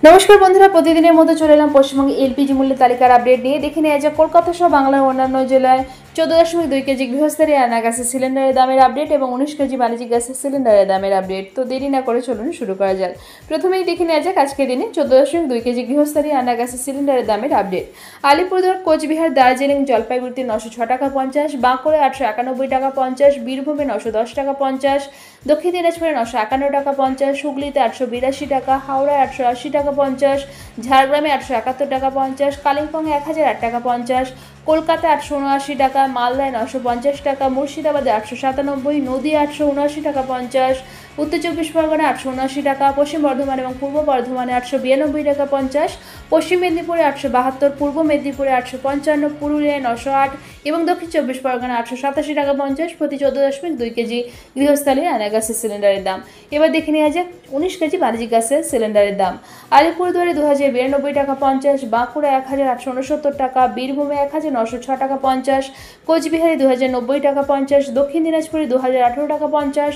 নমস্কার বন্ধুরা, প্রতিদিনের মতো চলে এলাম পশ্চিমবঙ্গে এলপিজি মূল্য তালিকার আপডেট নিয়ে। দেখে নেওয়া যাক কলকাতা সহ বাংলার অন্যান্য জেলায় 14.2 কেজি গৃহস্থালী রান্না গ্যাসের সিলিন্ডারের দামের আপডেট এবং 19 কেজি বাণিজ্যিক গ্যাসের সিলিন্ডারের দামের আপডেট। তো দেরি না করে চলুন শুরু করা যাক। প্রথমেই দেখে নেওয়া যাক আজকের দিনে 14.2 কেজি গৃহস্থালী রান্না গ্যাসের সিলিন্ডারের দামের আপডেট। আলিপুরদুয়ার, কোচবিহার, দার্জিলিং, জলপাইগুড়িতে 906 টাকা 50, বাঁকুড়া 891 টাকা 50, বীরভূমে 910 টাকা 50, দক্ষিণ দিনাজপুরে 951 টাকা 50, হুগলিতে 882 টাকা, হাওড়ায় 880 টাকা 50, ঝাড়গ্রামে 871 টাকা 50, কালিম্পংয়ে 1008 টাকা 50, কলকাতায় 879 টাকা, মালদায় 950 টাকা, মুর্শিদাবাদে 897, নদিয়া 879 টাকা 50, উত্তর চব্বিশ পরগনায় 879 টাকা, পশ্চিম বর্ধমান এবং পূর্ব বর্ধমানে 892 টাকা 50, পশ্চিম মেদিনীপুরে 872, পূর্ব মেদিনীপুরে 855, পুরুলিয়ায় 908 এবং দক্ষিণ চব্বিশ পরগনা 887 টাকা 50 প্রতি 14.2 কেজি গৃহস্থালী রান্না গ্যাসের সিলিন্ডারের দাম। এবার দেখে নেওয়া যাক 19 কেজি বাণিজ্যিক গ্যাসের সিলিন্ডারের দাম। আলিপুরদুয়ারে 2092 টাকা 50, বাঁকুড়া 1869 টাকা, বীরভূমে 1906 টাকা 50, কোচবিহারে 2090 টাকা 50, দক্ষিণ দিনাজপুরে 2018 টাকা 50,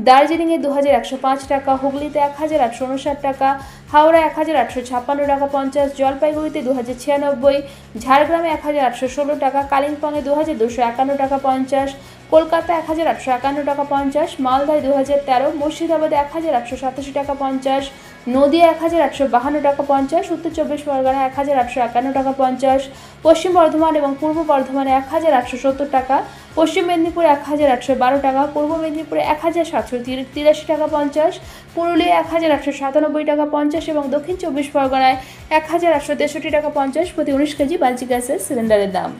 দার্জিলিংয়ে 2105 টাকা, হুগলিতে 1859 টাকা, হাওড়া 1856 টাকা 50, জলপাইগুড়িতে 2096, ঝাড়গ্রামে 1816 টাকা, কালিম্পংয়ে 2251 টাকা 50, কলকাতা 1851 টাকা 50, মালদায় 2013, মুর্শিদাবাদে 1887 টাকা 50, নদিয়া 1852 টাকা 50, উত্তর চব্বিশ পরগনা 1851 টাকা 50, পশ্চিম বর্ধমান এবং পূর্ব বর্ধমানে 1870 টাকা, পশ্চিম মেদিনীপুরে 1812 টাকা, পূর্ব মেদিনীপুরে 1783 টাকা 50, পুরুলিয়া 1897 টাকা 50 এবং দক্ষিণ চব্বিশ পরগনায় 1863 টাকা 50 প্রতি 19 কেজি বাণিজ্যিক গ্যাসের সিলিন্ডারের দাম।